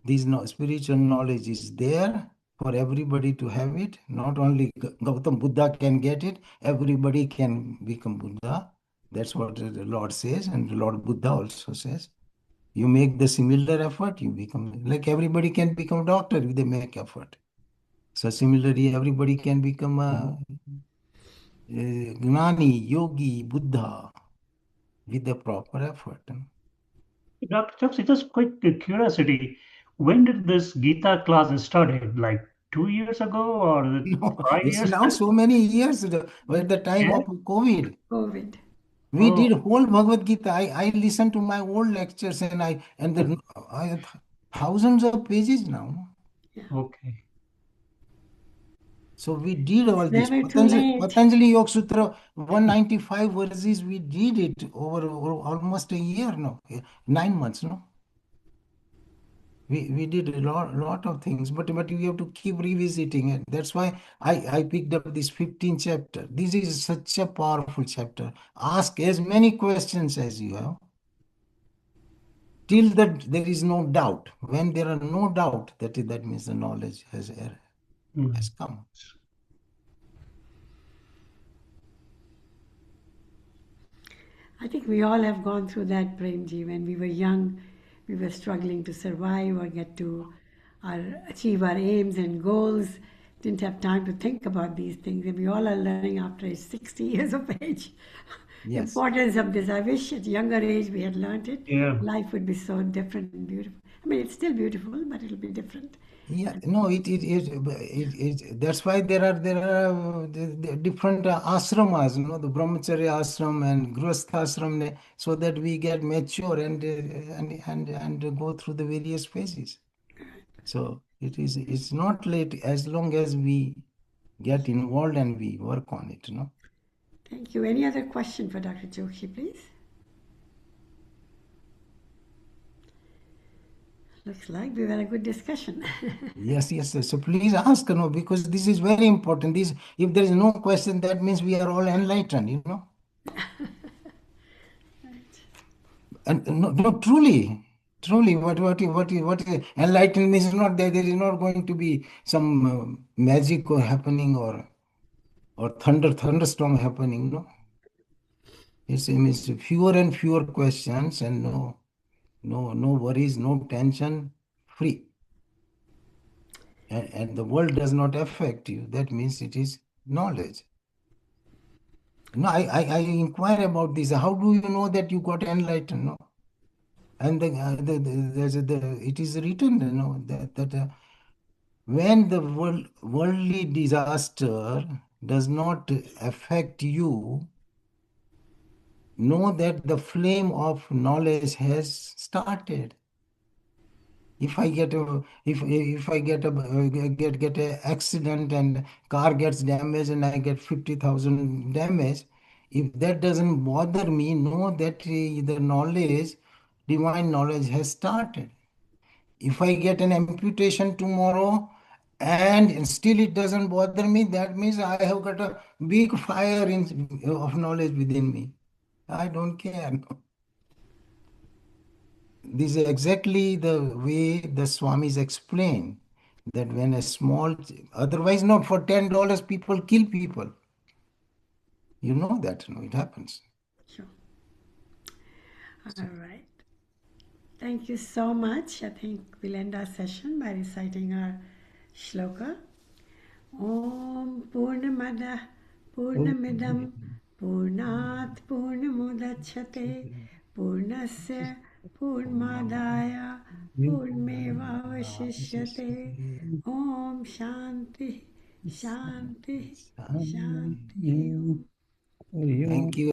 This spiritual knowledge is there for everybody to have it. Not only Gautam Buddha can get it, everybody can become Buddha. That's what the Lord says, and the Lord Buddha also says. You make the similar effort, you become like everybody can become doctor if they make effort. So similarly, everybody can become a Gnani, Yogi, Buddha with the proper effort. Dr. Choksi, just quick curiosity. When did this Gita class started? Like 2 years ago or is it No, five it's years now back? so many years at the time Yeah. of COVID. COVID. We Oh, did whole Bhagavad Gita. I listened to my old lectures I thousands of pages now. Yeah. okay. So we did It's all this. never too late. Patanjali Yoga Sutra 195 verses. We did it over almost a year, no, 9 months, no. We did a lot of things, but we have to keep revisiting it. That's why I picked up this 15th chapter. This is such a powerful chapter. Ask as many questions as you have, till that there is no doubt. When there are no doubt, that means the knowledge has Mm. come. I think we all have gone through that, Premji. When we were young, we were struggling to survive or get to achieve our aims and goals. Didn't have time to think about these things, and we all are learning after 60 years of age. Yes. Importance of this. I wish at younger age we had learned it. Yeah. Life would be so different and beautiful. I mean, it's still beautiful, but it'll be different. Yeah, no, that's why there are the different ashramas, the brahmacharya ashram and grihastha ashram, so that we get mature and go through the various phases. So it's not late as long as we get involved and we work on it. Thank you. Any other question for Dr. Chokshi, please? Looks like we've had a good discussion. Yes, yes, yes. So please ask, because this is very important. This, if there is no question, that means we are all enlightened. And no, no, truly, enlightenment is not that there is not going to be some magic or happening or thunderstorm happening. No, it means fewer and fewer questions and no worries, no tension, free, and the world does not affect you. That means it is knowledge. No, I inquire about this. How do you know that you got enlightened? No, and it is written, that. When the worldly disaster does not affect you, know that the flame of knowledge has started. If I get a accident and car gets damaged and I get 50,000 damage, if that doesn't bother me, know that the knowledge, divine knowledge has started. If I get an amputation tomorrow and still it doesn't bother me, that means I have got a big fire of knowledge within me. I don't care. This is exactly the way the Swamis explain that when a small, otherwise, not for $10, people kill people. You know that, no, it happens. Sure. All right. Thank you so much. I think we'll end our session by reciting our shloka. Om Purnamada Purnamidam Purnat Purnamudachyate Purnasya Purnmadaya Purnmevavashishyate. Om Shanti Shanti Shanti. Om. Thank you.